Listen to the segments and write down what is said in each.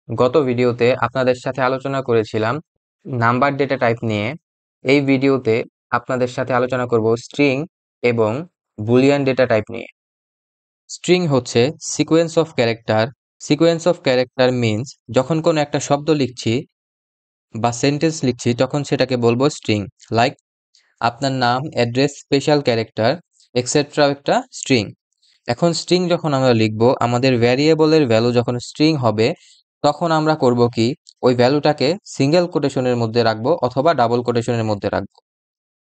গত ভিডিওতে আপনাদের সাথে আলোচনা করেছিলাম নাম্বার ডেটা টাইপ নিয়ে। এই ভিডিওতে আপনাদের সাথে আলোচনা করব স্ট্রিং এবং বুলিয়ান ডেটা টাইপ নিয়ে। স্ট্রিং হচ্ছে sequence of character. Sequence of character means যখন কোনো একটা শব্দ লিখছি বা সেন্টেন্স লিখছি তখন সেটাকে বলবো স্ট্রিং। লাইক আপনার নাম, অ্যাড্রেস, স্পেশাল ক্যারেক্টার এক্সেট্রা একটা স্ট্রিং। এখন স্ট্রিং যখন আমরা লিখবো, আমাদের ভ্যারিয়েবলের ভ্যালু যখন স্ট্রিং হবে তখন আমরা করব কি, ওই ভ্যালুটাকে সিঙ্গেল কোটেশনের মধ্যে রাখবো অথবা ডাবল কোটেশনের মধ্যে রাখবো।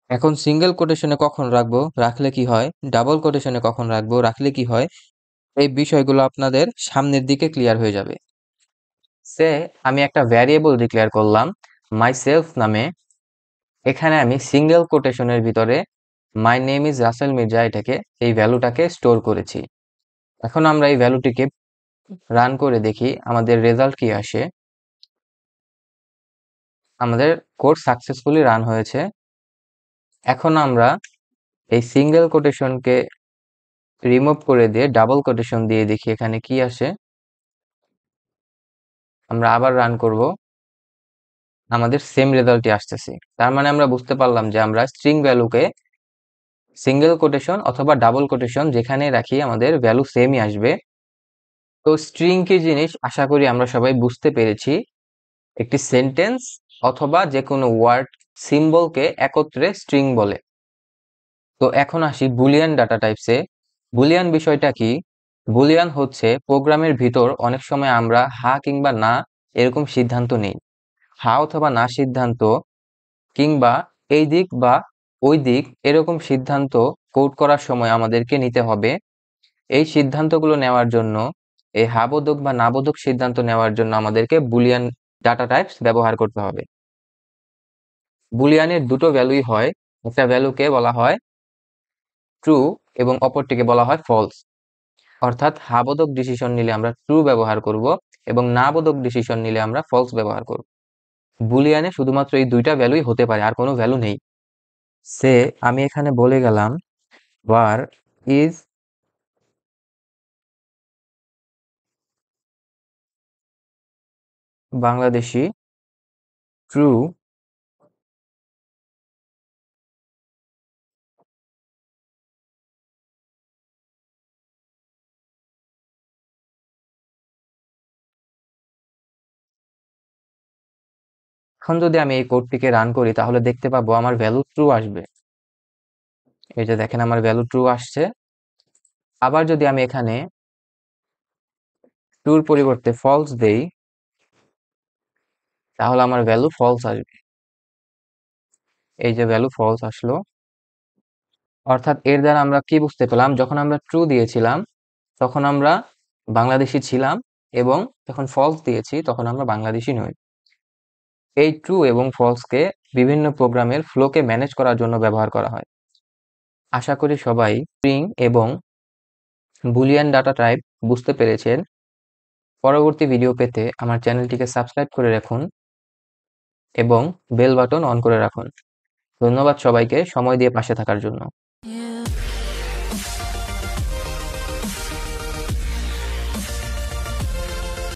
এখন সিঙ্গেল কোটেশনে কখন রাখবো, রাখলে কি হয়, ডাবল কোটেশনে কখন রাখবো, রাখলে কি হয়, এই বিষয়গুলো আপনাদের সামনের দিকে ক্লিয়ার হয়ে যাবে। সে আমি একটা ভ্যারিয়েবল ডিক্লেয়ার করলাম মাই সেলফ নামে। এখানে আমি সিঙ্গেল কোটেশনের ভিতরে my name is Rasel Mirza এটাকে, এই ভ্যালুটাকে স্টোর করেছি। এখন আমরা এই ভ্যালুটিকে রান করে দেখি আমাদের রেজাল্ট কি আসে। আমাদের কোড সাকসেসফুলি রান হয়েছে। এখন আমরা এই সিঙ্গেল কোটেশনকে রিমুভ করে দিয়ে ডাবল কোটেশন দিয়ে দেখি এখানে কি আসে। আমরা আবার রান করব, আমাদের সেম রেজাল্টই আসতেছে। তার মানে আমরা বুঝতে পারলাম যে আমরা স্ট্রিং ভ্যালুকে সিঙ্গেল কোটেশন অথবা ডাবল কোটেশন যেখানে রাখি আমাদের ভ্যালু সেমই আসবে। তো স্ট্রিং কি জিনিস আশা করি আমরা সবাই বুঝতে পেরেছি। একটি সেন্টেন্স অথবা যে কোনো ওয়ার্ড সিম্বলকে একত্রে স্ট্রিং বলে। তো এখন আসি বুলিয়ান ডাটা টাইপসে। বুলিয়ান বিষয়টা কি? বুলিয়ান হচ্ছে প্রোগ্রামের ভিতর অনেক সময় আমরা হা কিংবা না এরকম সিদ্ধান্ত নেই। হা অথবা না সিদ্ধান্ত কিংবা এই দিক বা ওই দিক এরকম সিদ্ধান্ত কোড করার সময় আমাদেরকে নিতে হবে। এই সিদ্ধান্তগুলো নেওয়ার জন্য, এই হা বোধক বা না বোধক সিদ্ধান্ত নেওয়ার জন্য আমাদেরকে বুলিয়ান ডাটা টাইপস ব্যবহার করতে হবে। বুলিয়ানের দুটো ভ্যালুই হয়, একটা ভ্যালুকে বলা হয় ট্রু এবং অপরটিকে বলা হয় ফলস। অর্থাৎ হা বোধক ডিসিশন নিলে আমরা ট্রু ব্যবহার করব এবং না বোধক ডিসিশন নিলে আমরা ফলস ব্যবহার করব। বুলিয়ানে শুধুমাত্র এই দুইটা ভ্যালুই হতে পারে, আর কোনো ভ্যালু নেই। সে আমি এখানে বলে গেলাম var is বাংলাদেশি ট্রু এখন যদি আমি এই কোডটিকে রান করি তাহলে দেখতে পাবো আমার ভ্যালু ট্রু আসবে। এই যে দেখেন আমার ভ্যালু ট্রু আসছে। আবার যদি আমি এখানে ট্রুর পরিবর্তে ফলস দেই তাহলে আমার ভ্যালু ফলস আসবে। এই যে ভ্যালু ফলস আসলো। অর্থাৎ এর দ্বারা আমরা কি বুঝতে পেলাম, যখন আমরা ট্রু দিয়েছিলাম তখন আমরা বাংলাদেশি ছিলাম এবং যখন ফলস দিয়েছি তখন আমরা বাংলাদেশি নই। এই ট্রু এবং ফলসকে বিভিন্ন প্রোগ্রামের ফ্লোকে ম্যানেজ করার জন্য ব্যবহার করা হয়। আশা করি সবাই স্ট্রিং এবং বুলিয়ান ডাটা টাইপ বুঝতে পেরেছেন। পরবর্তী ভিডিও পেতে আমার চ্যানেলটিকে সাবস্ক্রাইব করে রাখুন এবং বেল বাটন অন করে রাখুন। ধন্যবাদ সবাইকে সময় দিয়ে পাশে থাকার জন্য।